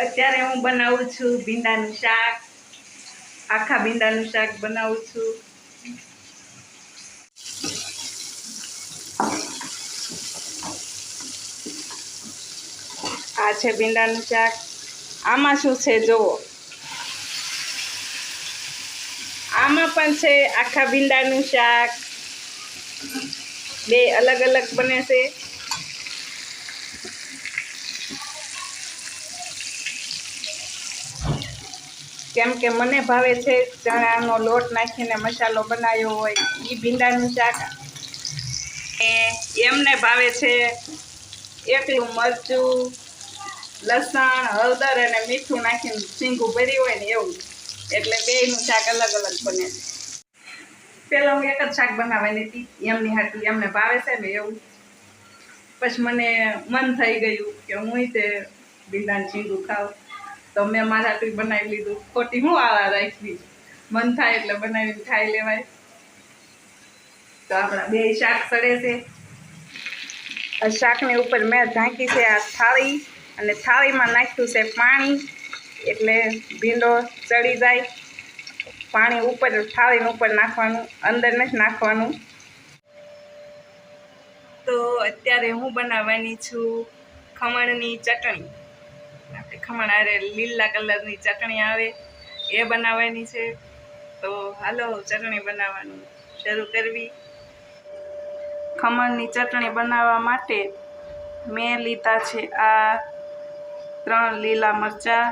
અત્યારે હું બનાવું છું ભીંડાનું શાક, આખા ભીંડાનું શાક બનાવું છું। આ છે ભીંડાનું શાક। આમાં શું છે જુઓ, આમાં પણ છે આખા ભીંડાનું શાક, બે અલગ અલગ બને છે। કેમ કે મને ભાવે છે ચણાનો લોટ નાખીને મસાલો બનાવ્યો હોય એ ભીંડાનું શાક, એમને ભાવે છે એકલું મરચું, લસણ, હળદર અને મીઠું નાખીને સીંગું ભર્યું હોય ને એવું, એટલે બેયનું શાક અલગ અલગ બને છે। પહેલાં હું એક જ શાક બનાવવાની હતી, એમની હાટું એમને ભાવે છે ને એવું, પછી મને મન થઈ ગયું કે હું તે ભીંડાનું સીંગું ખાઉં, તો મેં મારા હાટું બનાવી લીધું। ખોટી હું આવા રાખવી, મન થાય એટલે બનાવીને ખાઈ લેવાય। તો આપણા બે શાક સડે છે। આ શાકની ઉપર મેં ઢાંકી છે આ થાળી, અને થાળીમાં નાખ્યું છે પાણી, એટલે ભીંડો ચડી જાય। પાણી ઉપર થાળીની ઉપર નાખવાનું, અંદર નથી નાખવાનું। તો અત્યારે હું બનાવવાની છું ખમણની ચટણી। આપણે ખમણ આરે લીલા કલરની ચટણી આવે એ બનાવવાની છે। તો હાલો ચટણી બનાવવાનું શરૂ કરવી। ખમણની ચટણી બનાવવા માટે મેં લીધા છે આ 3 લીલા મરચાં,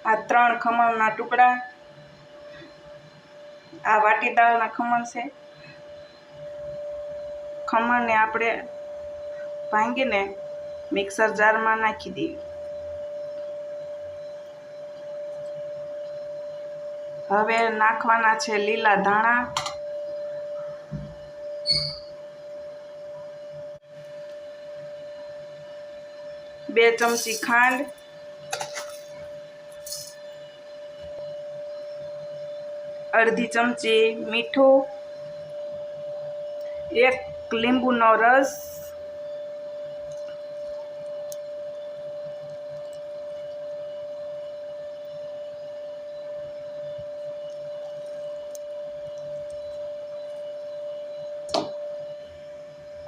આ 3 ખમણના ટુકડા, આ વાટીદાળના ખમણ છે। ખમણને આપણે ભાંગીને મિક્સર જારમાં નાખી દેવી। હવે નાખવાના છે લીલા ધાણા, 2 ચમચી ખાંડ, 1/2 ચમચી મીઠું, 1 લીંબુનો રસ,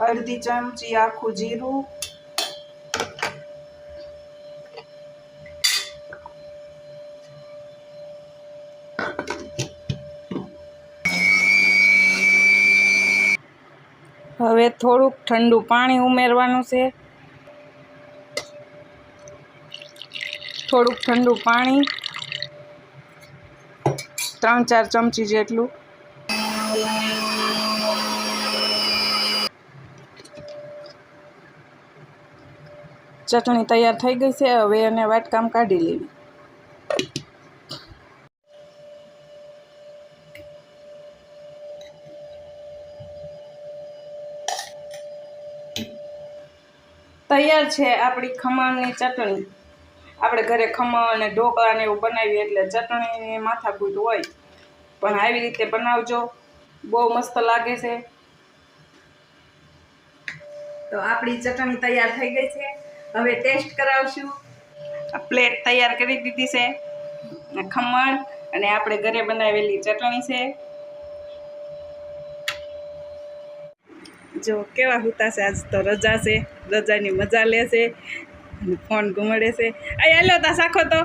અડધી ચમચી આખું જીરું, હવે થોડુંક ઠંડુ પાણી ઉમેરવાનું છે। થોડુંક ઠંડુ પાણી, 3-4 ચમચી જેટલું। ચટણી તૈયાર થઈ ગઈ છે। હવે એને વાટકામાં કાઢી લેવી। તૈયાર છે આપણી ખમણની ચટણી। આપણે ઘરે ખમણ અને ઢોકળા ને એવું બનાવીએ એટલે ચટણીની માથાકૂટ હોય, પણ આવી રીતે બનાવજો, બહુ મસ્ત લાગે છે। તો આપણી ચટણી તૈયાર થઈ ગઈ છે। હવે ટેસ્ટ કરાવશું। આ પ્લેટ તૈયાર કરી દીધી છે, ખમણ અને આપણે ઘરે બનાવેલી ચટણી છે। જો કેવા હુતા છે, આજ તો રજા છે, રજાની મજા લેશે અને ફોન ઘુમાડે છે। આ હાલો તા શાખો તો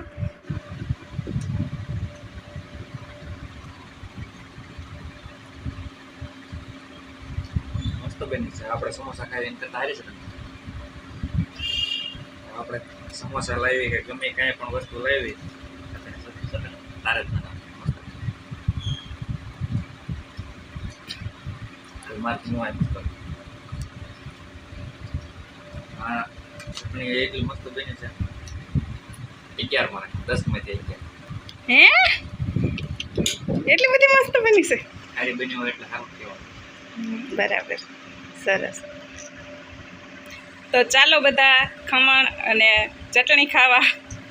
મસ્ત બની છે। આપણે સમોસા ખાઈને કરતા હારી છે। આપણે સમોસા લાવી કે ગમે કાંઈ પણ વસ્તુ લાવી તારે જ બનાવવાની। હા ચટણી એટલી મસ્ત બની છે, 11 માં 10 માંથી 11। હે એટલી બધી મસ્ત બની છે? સારી બની હોય એટલે સારું કહેવાય। બરાબર, સરસ। તો ચાલો બધા ખમણ અને ચટણી ખાવા।